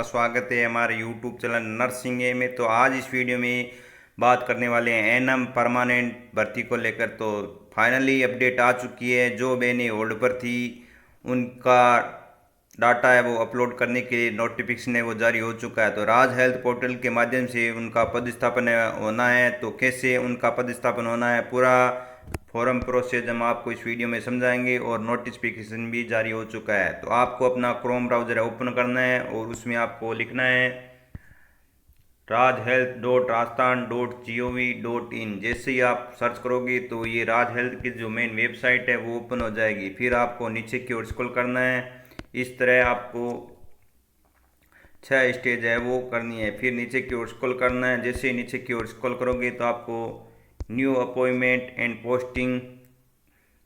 स्वागत है हमारे यूट्यूब चैनल नर्सिंग ए में। तो आज इस वीडियो में बात करने वाले हैं एनएम परमानेंट भर्ती को लेकर। तो फाइनली अपडेट आ चुकी है। जो बहनें होल्ड पर थी उनका डाटा है वो अपलोड करने के लिए नोटिफिकेशन है वो जारी हो चुका है। तो राज हेल्थ पोर्टल के माध्यम से उनका पदस्थापन होना है। तो कैसे उनका पदस्थापन होना है, पूरा फॉर्म प्रोसेस हम आपको इस वीडियो में समझाएंगे और नोटिफिकेशन भी जारी हो चुका है। तो आपको अपना क्रोम ब्राउज़र ओपन करना है और उसमें आपको लिखना है rajhealth.rajasthan.gov.in। जैसे ही आप सर्च करोगे तो ये राज हेल्थ की जो मेन वेबसाइट है वो ओपन हो जाएगी। फिर आपको नीचे की ओर स्क्रॉल करना है। इस तरह आपको 6 स्टेज है वो करनी है। फिर नीचे की ओर स्क्रॉल करना है। जैसे ही नीचे की ओर स्क्रॉल करोगे तो आपको न्यू अपॉइंटमेंट एंड पोस्टिंग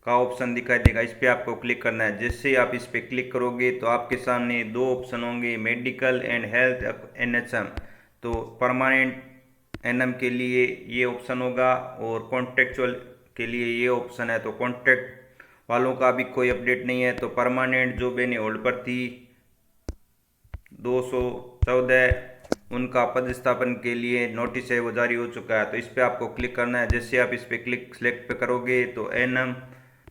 का ऑप्शन दिखाई देगा। इस पर आपको क्लिक करना है। जैसे ही आप इस पर क्लिक करोगे तो आपके सामने दो ऑप्शन होंगे, मेडिकल एंड हेल्थ एनएचएम। तो परमानेंट एनएम के लिए ये ऑप्शन होगा और कॉन्ट्रेक्चुअल के लिए ये ऑप्शन है। तो कॉन्ट्रैक्ट वालों का भी कोई अपडेट नहीं है। तो परमानेंट जो बेने होल्ड पर थी 214 उनका पदस्थापन के लिए नोटिस है वो जारी हो चुका है। तो इस पर आपको क्लिक करना है। जैसे आप इस पर क्लिक सेलेक्ट पे करोगे तो एनएम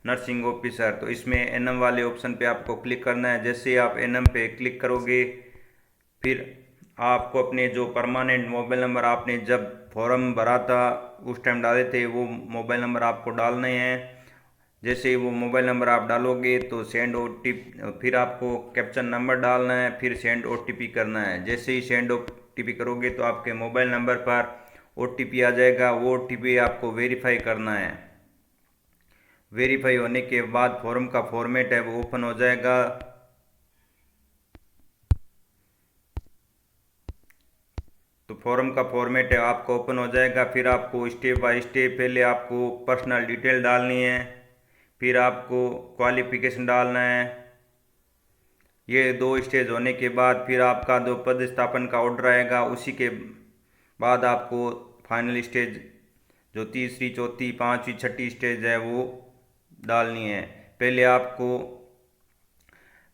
नर्सिंग ऑफिसर, तो इसमें एनएम वाले ऑप्शन पे आपको क्लिक करना है। जैसे आप एनएम पे क्लिक करोगे फिर आपको अपने जो परमानेंट मोबाइल नंबर आपने जब फॉर्म भरा था उस टाइम डाले थे वो मोबाइल नंबर आपको डालने हैं। जैसे ही वो मोबाइल नंबर आप डालोगे तो सेंड ओटीपी, फिर आपको कैप्चन नंबर डालना है, फिर सेंड ओटीपी करना है। जैसे ही सेंड ओटीपी करोगे तो आपके मोबाइल नंबर पर ओटीपी आ जाएगा। वो ओटीपी आपको वेरीफाई करना है। वेरीफाई होने के बाद फॉर्म का फॉर्मेट है वो ओपन हो जाएगा। तो फॉर्म का फॉर्मेट है आपको ओपन हो जाएगा। फिर आपको स्टेप बाय स्टेप पहले आपको पर्सनल डिटेल डालनी है, फिर आपको क्वालिफिकेशन डालना है। ये दो स्टेज होने के बाद फिर आपका जो पदस्थापन का ऑर्डर आएगा उसी के बाद आपको फाइनल स्टेज जो तीसरी चौथी पांचवी छठी स्टेज है वो डालनी है। पहले आपको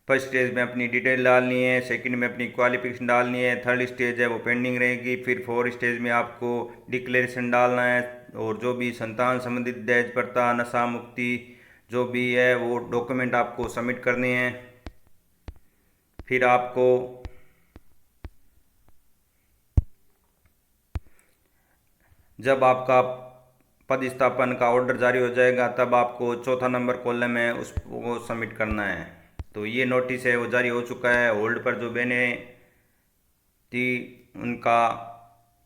फर्स्ट स्टेज में अपनी डिटेल डालनी है, सेकंड में अपनी क्वालिफिकेशन डालनी है, थर्ड स्टेज है वो पेंडिंग रहेगी। फिर फोर्थ स्टेज में आपको डिक्लेरेशन डालना है और जो भी संतान संबंधित दहेज प्रथा नशा मुक्ति जो भी है वो डॉक्यूमेंट आपको सबमिट करने हैं। फिर आपको जब आपका पदस्थापन का ऑर्डर जारी हो जाएगा तब आपको चौथा नंबर कॉलम है उसको सबमिट करना है। तो ये नोटिस है वो जारी हो चुका है। होल्ड पर जो बहनें थी उनका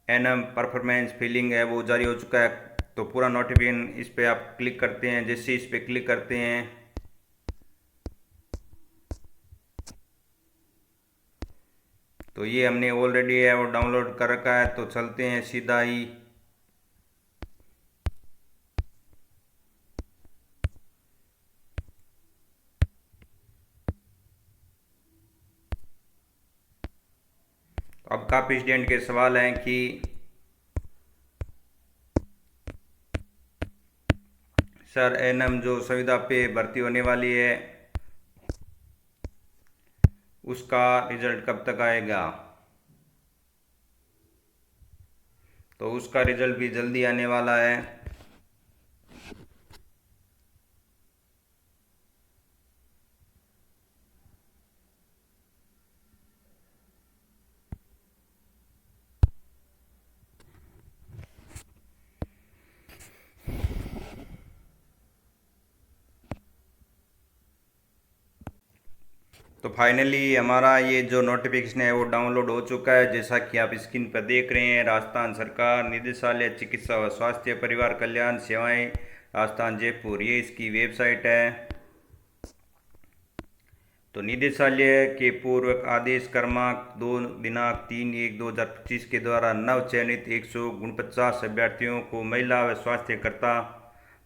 एनएम परफॉर्मेंस फीलिंग है वो जारी हो चुका है। तो पूरा नोटिफिकेशन इस पर आप क्लिक करते हैं। जैसे इस पर क्लिक करते हैं तो ये हमने ऑलरेडी है वो डाउनलोड कर रखा है। तो चलते हैं सीधा ही अब काफ़ी स्टूडेंट के सवाल हैं कि सर एनएम जो सुविधा पे भर्ती होने वाली है उसका रिजल्ट कब तक आएगा। तो उसका रिजल्ट भी जल्दी आने वाला है। तो फाइनली हमारा ये जो नोटिफिकेशन है वो डाउनलोड हो चुका है। जैसा कि आप स्क्रीन पर देख रहे हैं, राजस्थान सरकार निदेशालय चिकित्सा व स्वास्थ्य परिवार कल्याण सेवाएं राजस्थान जयपुर, ये इसकी वेबसाइट है। तो निदेशालय के पूर्व आदेश क्रमांक 2 दिनांक 3/1/2025 के द्वारा नव चयनित 149 अभ्यर्थियों को महिला व स्वास्थ्यकर्ता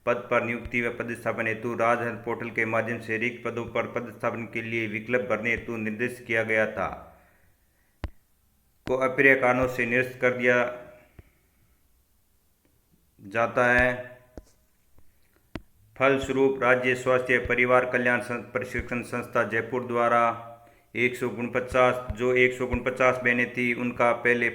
पद पर नियुक्ति व पदस्थापन हेतु राज हेल्थ पोर्टल के माध्यम से रिक्त पदों पर पदस्थापन के लिए विकल्प भरने हेतु निर्देश किया गया था को अप्रिय कारणों से निरस्त कर दिया जाता है। फलस्वरूप राज्य स्वास्थ्य परिवार कल्याण प्रशिक्षण संस्था जयपुर द्वारा 149 जो 149 बहनें थी उनका पहले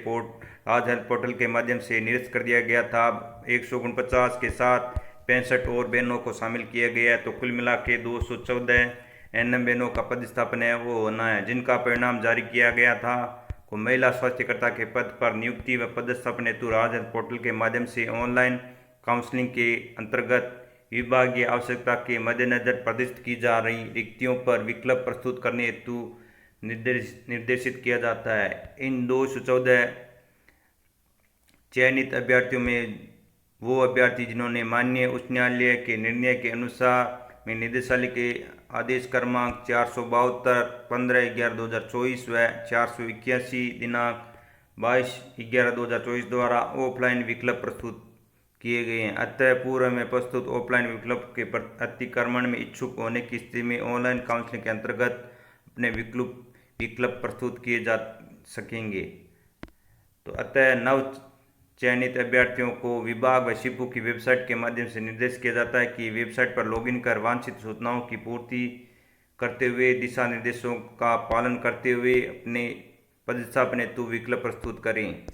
आज हेल्थ पोर्टल के माध्यम से निरस्त कर दिया गया था। अब 149 के साथ 65 और बहनों को शामिल किया गया है, तो कुल मिला के 214 एनएम बहनों का पदस्थापन है वो होना है, जिनका परिणाम जारी किया गया था। को महिला स्वास्थ्यकर्ता के पद पर नियुक्ति व पदस्थापन हेतु आज हेल्थ पोर्टल के माध्यम से ऑनलाइन काउंसलिंग के अंतर्गत विभागीय आवश्यकता के मद्देनजर प्रदर्शित की जा रही रिक्तियों पर विकल्प प्रस्तुत करने हेतु निर्देशित किया जाता है। इन 214 चयनित अभ्यर्थियों में वो अभ्यर्थी जिन्होंने माननीय उच्च न्यायालय के निर्णय के अनुसार में निदेशालय के आदेश क्रमांक 472 15/11/2024 व 481 दिनांक 22/11/2024 द्वारा ऑफलाइन विकल्प प्रस्तुत किए गए हैं। अतः पूर्व में प्रस्तुत ऑफलाइन विकल्प के अतिक्रमण में इच्छुक होने की स्थिति में ऑनलाइन काउंसलिंग के अंतर्गत अपने विकल्प प्रस्तुत किए जा सकेंगे। तो अतः नव चयनित अभ्यर्थियों को विभाग व शिपू की वेबसाइट के माध्यम से निर्देश किया जाता है कि वेबसाइट पर लॉगिन कर वांछित सूचनाओं की पूर्ति करते हुए दिशा निर्देशों का पालन करते हुए अपने पदस्थापन हेतु विकल्प प्रस्तुत करें।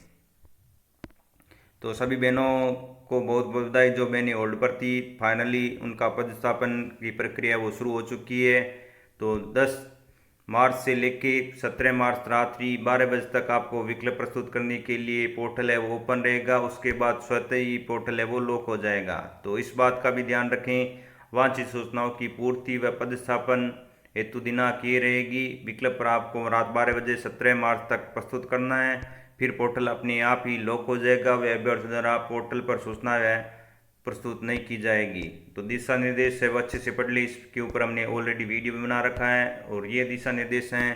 तो सभी बहनों को बहुत बहुत बधाई जो बहनें होल्ड पर थी, फाइनली उनका पदस्थापन की प्रक्रिया वो शुरू हो चुकी है। तो 10 मार्च से लेके 17 मार्च रात्रि 12 बजे तक आपको विकल्प प्रस्तुत करने के लिए पोर्टल है वो ओपन रहेगा। उसके बाद स्वतः ही पोर्टल है वो लॉक हो जाएगा। तो इस बात का भी ध्यान रखें, वांछित सूचनाओं की पूर्ति व पदस्थापन हेतु दिनांक ये रहेगी। विकल्प पर आपको रात 12 बजे 17 मार्च तक प्रस्तुत करना है, फिर पोर्टल अपने आप ही लॉक हो जाएगा। वह अभ्यर्थी द्वारा पोर्टल पर सूचना है प्रस्तुत नहीं की जाएगी। तो दिशा निर्देश है वो अच्छे से पढ़ ली, इसके ऊपर हमने ऑलरेडी वीडियो भी बना रखा है और ये दिशा निर्देश हैं।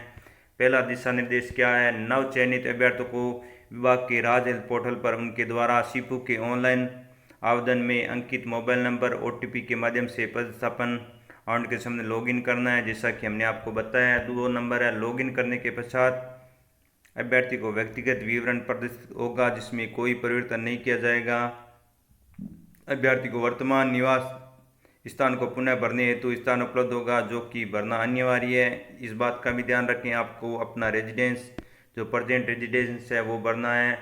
पहला दिशा निर्देश क्या है, नव चयनित अभ्यर्थियों को विभाग के राज हेल्थ पोर्टल पर उनके द्वारा शिपू के ऑनलाइन आवेदन में अंकित मोबाइल नंबर OTP के माध्यम से पदस्थापन अकाउंट के सामने लॉगिन करना है, जैसा कि हमने आपको बताया। 2 नंबर है, लॉगिन करने के पश्चात अभ्यर्थी को व्यक्तिगत विवरण प्रदर्शित होगा जिसमें कोई परिवर्तन नहीं किया जाएगा। अभ्यर्थी को वर्तमान निवास स्थान को पुनः भरने हेतु स्थान उपलब्ध होगा जो कि भरना अनिवार्य है। इस बात का भी ध्यान रखें, आपको अपना रेजिडेंस जो प्रेजेंट रेजिडेंस है वो भरना है।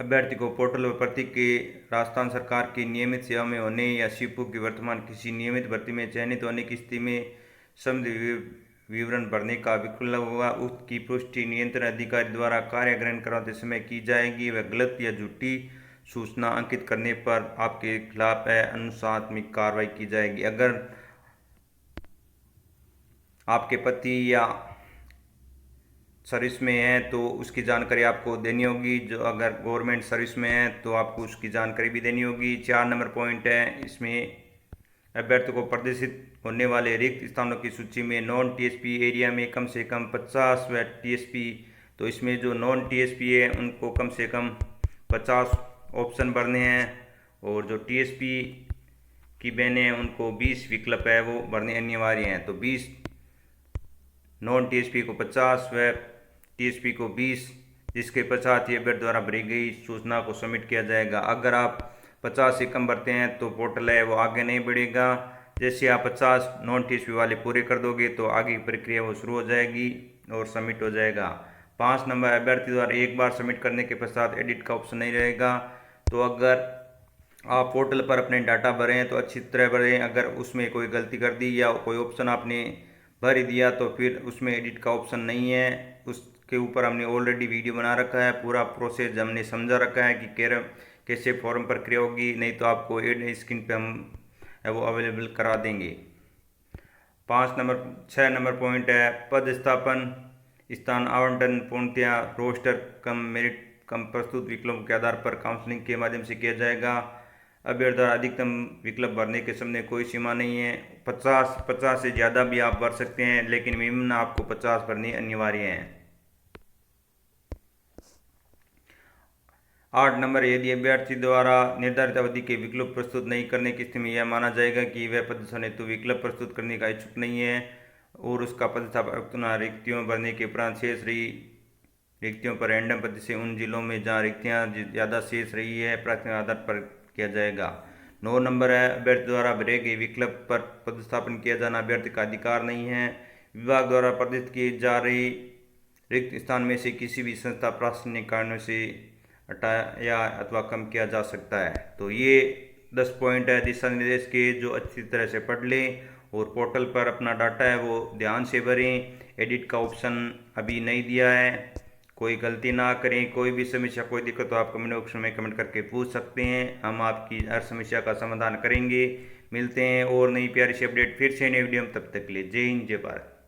अभ्यर्थी को पोर्टल पर प्रतीक के राजस्थान सरकार की नियमित सेवा में होने या शिपू की वर्तमान किसी नियमित भर्ती में चयनित होने की स्थिति में संबंधित विवरण भरने का विकल्प होगा। उसकी पुष्टि नियंत्रण अधिकारी द्वारा कार्य ग्रहण कराते समय की जाएगी। वह गलत या झूठी सूचना अंकित करने पर आपके खिलाफ अनुशासनात्मक कार्रवाई की जाएगी। अगर आपके पति या सर्विस में है तो उसकी जानकारी आपको देनी होगी, जो अगर गवर्नमेंट सर्विस में है तो आपको उसकी जानकारी भी देनी होगी। 4 नंबर पॉइंट है, इसमें अभ्यर्थी को प्रदर्शित होने वाले रिक्त स्थानों की सूची में नॉन TSP एरिया में कम से कम 50 व TSP, तो इसमें जो नॉन TSP है उनको कम से कम 50 ऑप्शन भरने हैं और जो TSP की बहनें हैं उनको 20 विकल्प है वो भरने अनिवार्य हैं। तो 20 नॉन TSP को 50 व TSP को 20, जिसके पश्चात ये अभ्यर्थी द्वारा भरी गई सूचना को सबमिट किया जाएगा। अगर आप 50 से कम भरते हैं तो पोर्टल है वो आगे नहीं बढ़ेगा। जैसे आप 50 नॉन TSP वाले पूरे कर दोगे तो आगे की प्रक्रिया वो शुरू हो जाएगी और सबमिट हो जाएगा। 5 नंबर अभ्यर्थी द्वारा एक बार सबमिट करने के पश्चात एडिट का ऑप्शन नहीं रहेगा। तो अगर आप पोर्टल पर अपने डाटा भरें तो अच्छी तरह भरें। अगर उसमें कोई गलती कर दी या कोई ऑप्शन आपने भर ही दिया तो फिर उसमें एडिट का ऑप्शन नहीं है। उसके ऊपर हमने ऑलरेडी वीडियो बना रखा है, पूरा प्रोसेस हमने समझा रखा है कि कैसे फॉर्म प्रक्रिया होगी, नहीं तो आपको एड स्क्रीन पे हम वो अवेलेबल करा देंगे। 6 नंबर पॉइंट है, पद स्थापन स्थान आवंटन पूर्णतया रोस्टर कम मेरिट कम प्रस्तुत विकल्पों के आधार पर काउंसलिंग के माध्यम से किया जाएगा। अभ्यर्थी द्वारा अधिकतम विकल्प भरने के समय कोई सीमा नहीं है। 50 से ज़्यादा भी आप भर सकते हैं, लेकिन मिनिमम आपको 50 भरने अनिवार्य हैं। 8 नंबर, यदि अभ्यर्थी द्वारा निर्धारित अवधि के विकल्प प्रस्तुत नहीं करने की स्थिति में यह माना जाएगा कि वह पदस्थापन हेतु विकल्प प्रस्तुत करने का इच्छुक नहीं है और उसका पदस्थापन रिक्तियों भरने के उपरांत शेष रही रिक्तियों पर रैंडम पद्धति से उन जिलों में जहां रिक्तियां ज़्यादा शेष रही है प्राथमिक आधार पर किया जाएगा। 9 नंबर है, अभ्यर्थी द्वारा भरे गए विकल्प पर पदस्थापन किया जाना अभ्यर्थी का अधिकार नहीं है। विभाग द्वारा प्रदत्त की जा रही रिक्त स्थान में से किसी भी संस्था प्रशासनिक कारणों से हटाया अथवा कम किया जा सकता है। तो ये 10 पॉइंट है दिशा निर्देश के, जो अच्छी तरह से पढ़ लें और पोर्टल पर अपना डाटा है वो ध्यान से भरें। एडिट का ऑप्शन अभी नहीं दिया है, कोई गलती ना करें। कोई भी समस्या कोई दिक्कत हो आप कमेंट ऑप्शन में कमेंट करके पूछ सकते हैं, हम आपकी हर समस्या का समाधान करेंगे। मिलते हैं और नई प्यारी सी अपडेट फिर से नई वीडियो में, तब तक के लिए जय हिंद जय भारत।